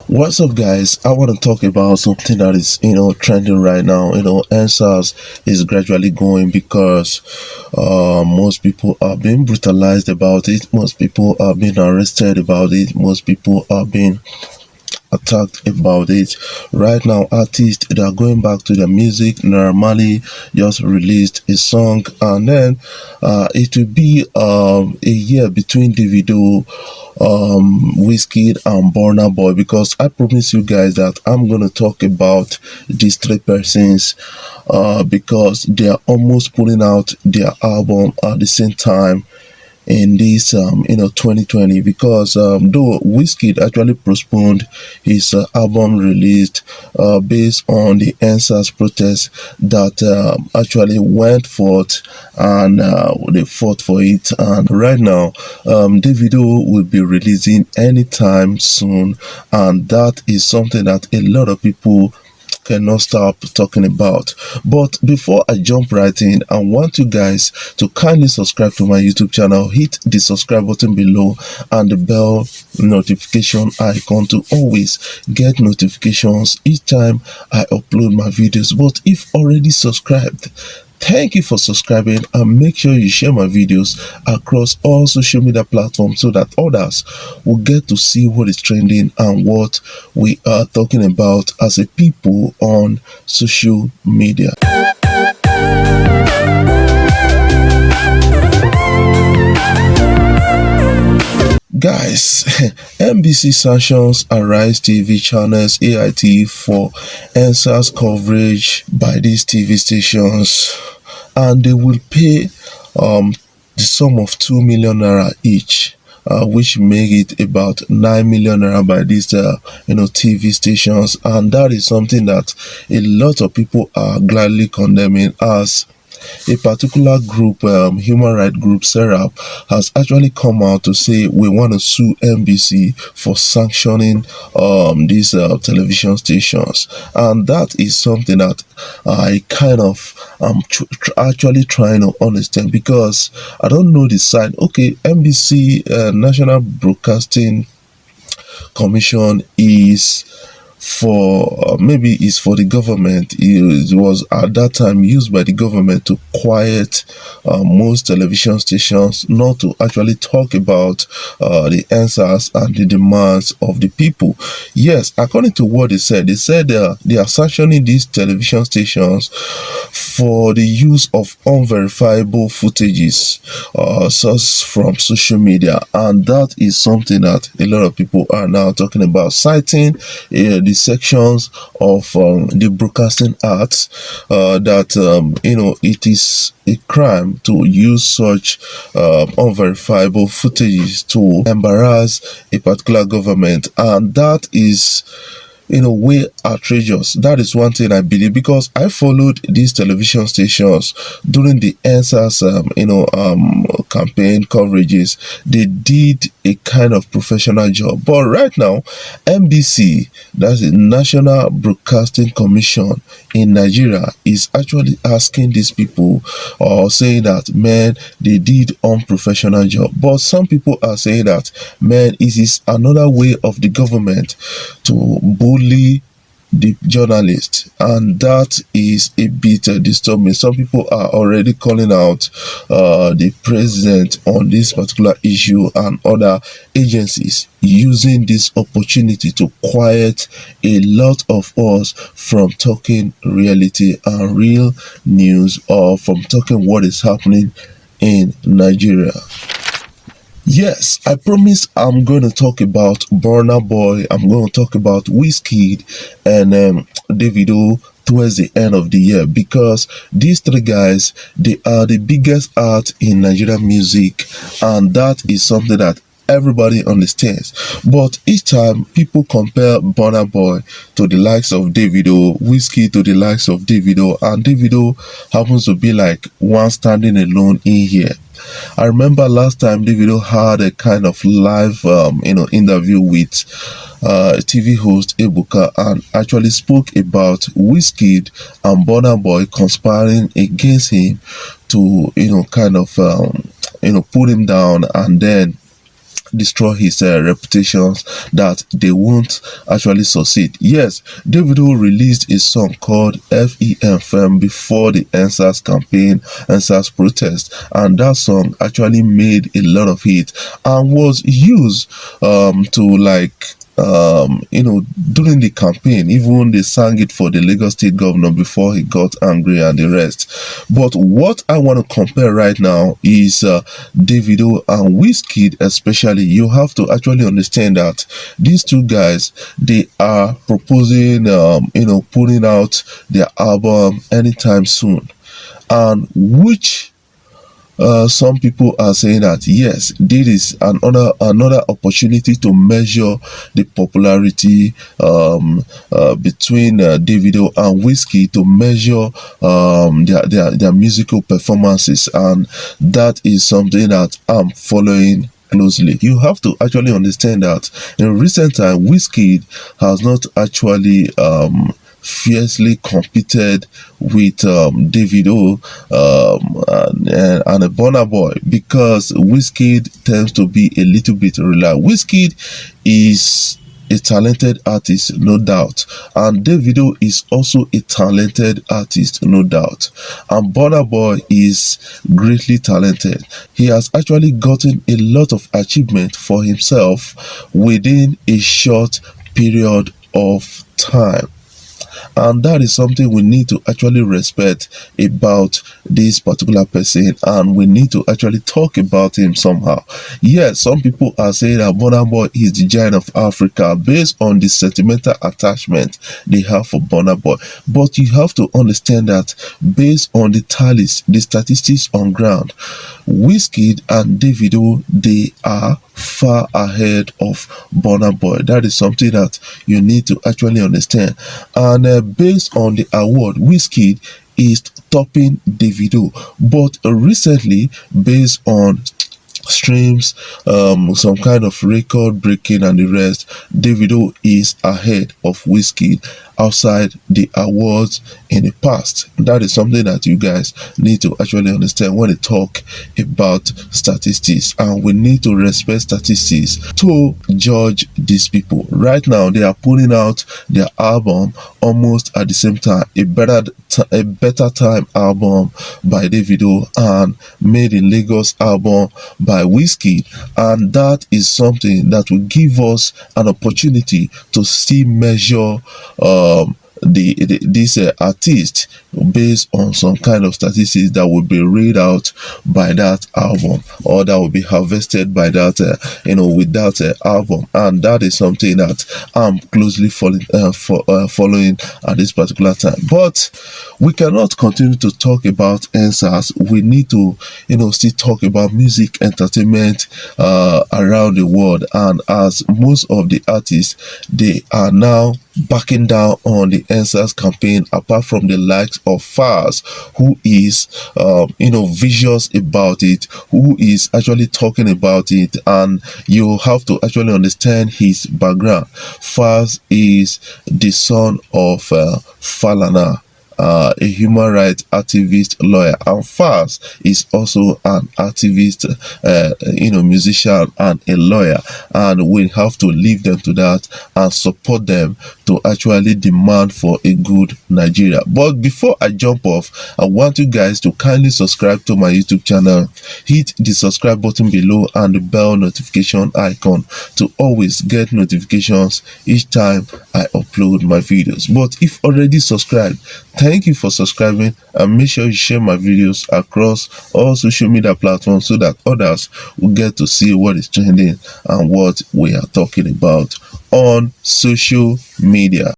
What's up, guys? I want to talk about something that is, trending right now. NSAS is gradually going because most people are being brutalized about it. Most people are being arrested about it. Most people are being attacked about it. Right now, artists that are going back to their music. Normally just released a song, and then it will be a year between Davido, Wizkid, and Burna Boy, because I promise you guys that I'm gonna talk about these three persons because they are almost putting out their album at the same time in this 2020, because though Wizkid actually postponed his album released based on the NSAS protest that actually went forth, and they fought for it. And right now, Davido will be releasing anytime soon, and that is something that a lot of people cannot stop talking about. But before I jump right in, I want you guys to kindly subscribe to my YouTube channel, hit the subscribe button below and the bell notification icon to always get notifications each time I upload my videos. But if already subscribed, thank you for subscribing, and make sure you share my videos across all social media platforms so that others will get to see what is trending and what we are talking about as a people on social media. Guys, NBC sanctions AriseTv channels AIT for NSAS coverage by these TV stations, and they will pay the sum of 2 million naira each, which make it about 9 million naira by these TV stations. And that is something that a lot of people are gladly condemning, as a particular group, human rights group Serap, has actually come out to say we want to sue NBC for sanctioning these television stations. And that is something that I kind of am actually trying to understand, because I don't know the side. Okay, NBC, National Broadcasting Commission, is for maybe it's for the government. It was at that time used by the government to quiet most television stations, not to actually talk about the answers and the demands of the people. Yes, according to what they said they are sanctioning these television stations for the use of unverifiable footages sourced from social media. And that is something that a lot of people are now talking about, citing the sections of the Broadcasting Act that it is a crime to use such unverifiable footages to embarrass a particular government. And that is in a way outrageous. That is one thing I believe, because I followed these television stations during the NSAS campaign coverages. They did a kind of professional job. But right now, NBC, that's the National Broadcasting Commission in Nigeria, is actually asking these people, or saying that, man, they did unprofessional job. But some people are saying that, man, it is another way of the government to bully the journalist, and that is a bit disturbing. Some people are already calling out the president on this particular issue, and other agencies using this opportunity to quiet a lot of us from talking reality and real news, or from talking what is happening in Nigeria. Yes, I promise I'm going to talk about Burna Boy, I'm going to talk about Wizkid and Davido towards the end of the year, because these three guys, they are the biggest art in Nigerian music, and that is something that everybody understands. But each time people compare Burna Boy to the likes of Davido, Wizkid to the likes of Davido, and Davido happens to be like one standing alone in here. I remember last time Davido had a kind of live interview with TV host Ebuka, and actually spoke about Wizkid and Burna Boy conspiring against him to kind of put him down, and then destroy his reputations, that they won't actually succeed. Yes, Davido released a song called FEM before the NSAS campaign, NSAS protest, and that song actually made a lot of hit and was used to like during the campaign. Even they sang it for the Lagos state governor before he got angry and the rest. But what I want to compare right now is Davido and Wizkid. Especially, you have to actually understand that these two guys, they are proposing putting out their album anytime soon, and which some people are saying that yes, this is another opportunity to measure the popularity between Davido and Wizkid, to measure their musical performances, and that is something that I'm following closely. You have to actually understand that in recent time, Wizkid has not actually fiercely competed with Davido and a Burna Boy, because Wizkid tends to be a little bit reliable. Wizkid is a talented artist, no doubt, and Davido is also a talented artist, no doubt, and Burna Boy is greatly talented. He has actually gotten a lot of achievement for himself within a short period of time, and that is something we need to actually respect about this particular person, and we need to actually talk about him somehow. Yes, some people are saying that Burna Boy is the giant of Africa based on the sentimental attachment they have for Burna Boy, but you have to understand that based on the tallies, the statistics on ground, Wizkid and Davido, they are far ahead of Burna Boy. That is something that you need to actually understand. And based on the award, Wizkid is topping Davido. But recently, based on streams, some kind of record breaking and the rest, Davido is ahead of Wizkid outside the awards in the past. That is something that you guys need to actually understand when they talk about statistics, and we need to respect statistics to judge these people. Right now, they are putting out their album almost at the same time. A better time album by Davido and Made in Lagos album by Wizkid, and that is something that will give us an opportunity to still measure this artist based on some kind of statistics that will be read out by that album, or that will be harvested by that with that album. And that is something that I'm closely following at this particular time. But we cannot continue to talk about answers. We need to still talk about music entertainment around the world, and as most of the artists, they are now backing down on the answers campaign, apart from the likes of Fars, who is vicious about it, who is actually talking about it, and you have to actually understand his background. Fars is the son of Falana, a human rights activist, lawyer, and Fars is also an activist, musician and a lawyer, and we have to leave them to that and support them to actually demand for a good Nigeria. But before I jump off, I want you guys to kindly subscribe to my YouTube channel, hit the subscribe button below and the bell notification icon to always get notifications each time I upload my videos. But if already subscribed, thank you for subscribing, and make sure you share my videos across all social media platforms so that others will get to see what is trending and what we are talking about on social media.